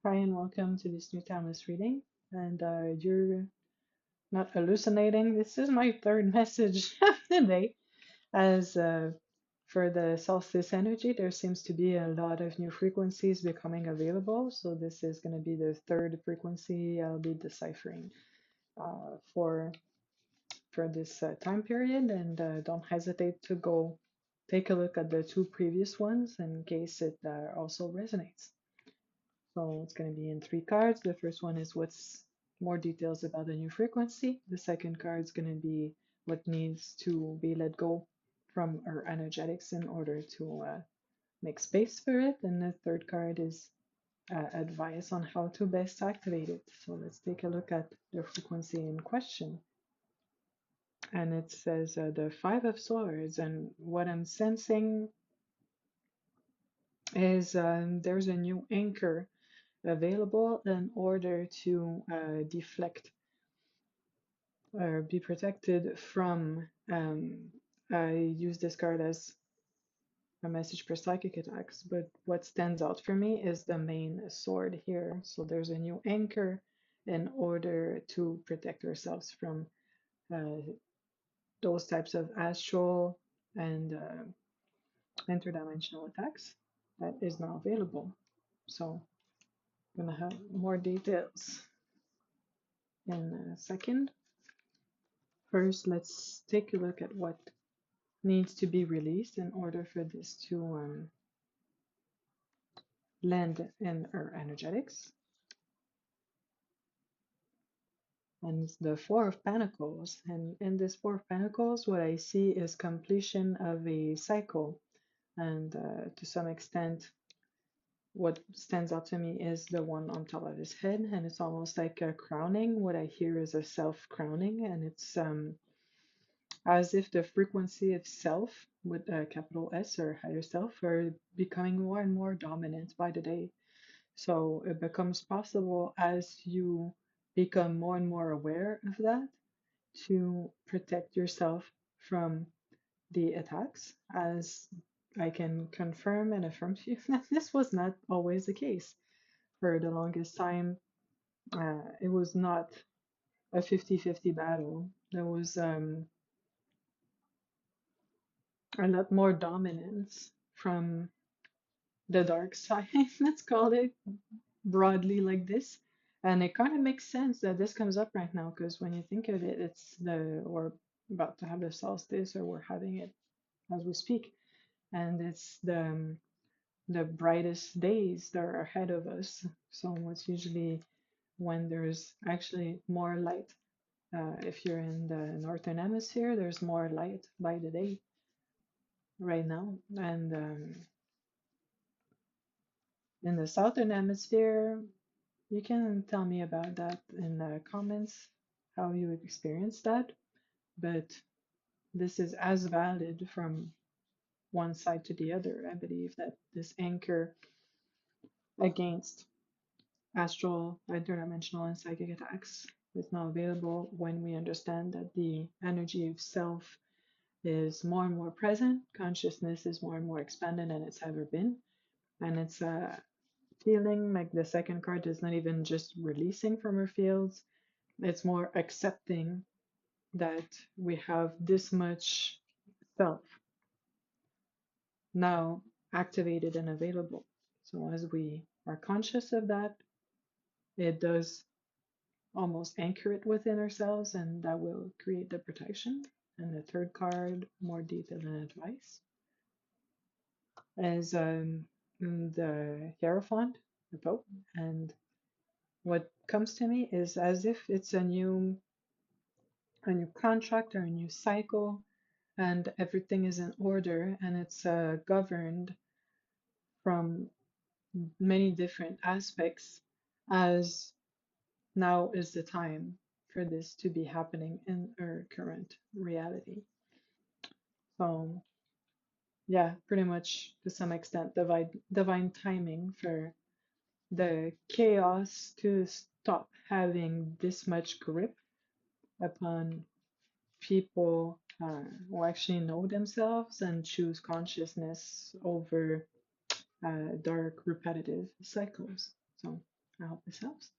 Hi and welcome to this new timeless reading. And you're not hallucinating. This is my third message of the day. As for the solstice energy, there seems to be a lot of new frequencies becoming available. So this is going to be the third frequency I'll be deciphering for this time period. And don't hesitate to go take a look at the two previous ones in case it also resonates. So it's going to be in three cards. The first one is what's more details about the new frequency. The second card is going to be what needs to be let go from our energetics in order to make space for it. And the third card is advice on how to best activate it. So let's take a look at the frequency in question. And it says the Five of Swords. And what I'm sensing is there's a new anchor available in order to deflect or be protected from. I use this card as a message for psychic attacks, but what stands out for me is the main sword here. So there's a new anchor in order to protect ourselves from uh, those types of astral and interdimensional attacks that is now available. So I'm gonna have more details in a second. First, let's take a look at what needs to be released in order for this to land in our energetics. And it's the Four of Pentacles. And in this Four of Pentacles, what I see is completion of a cycle. And to some extent, what stands out to me is the one on top of his head. And it's almost like a crowning. What I hear is a self-crowning. And it's as if the frequency of self with a capital S or higher self are becoming more and more dominant by the day. So it becomes possible as you become more and more aware of that to protect yourself from the attacks, as I can confirm and affirm to you that this was not always the case. For the longest time, it was not a 50-50 battle. There was a lot more dominance from the dark side, let's call it broadly like this. And it kind of makes sense that this comes up right now because when you think of it, we're about to have the solstice or we're having it as we speak. And it's the brightest days that are ahead of us. So it's usually when there's actually more light. If you're in the northern hemisphere, there's more light by the day right now. And in the southern hemisphere, you can tell me about that in the comments, how you experience that. But this is as valid from one side to the other. I believe that this anchor against astral, interdimensional, and psychic attacks is now available when we understand that the energy of self is more and more present, consciousness is more and more expanded than it's ever been. And it's feeling like the second card is not even just releasing from her fields, it's more accepting that we have this much self now activated and available. So as we are conscious of that, it does almost anchor it within ourselves, and that will create the protection. And the third card, more detail and advice, is the Hierophant, the Pope. And what comes to me is as if it's a new contract or a new cycle, and everything is in order and it's governed from many different aspects, as now is the time for this to be happening in our current reality. So, yeah, pretty much to some extent, divine timing for the chaos to stop having this much grip upon people who actually know themselves and choose consciousness over dark, repetitive cycles. So, I hope this helps.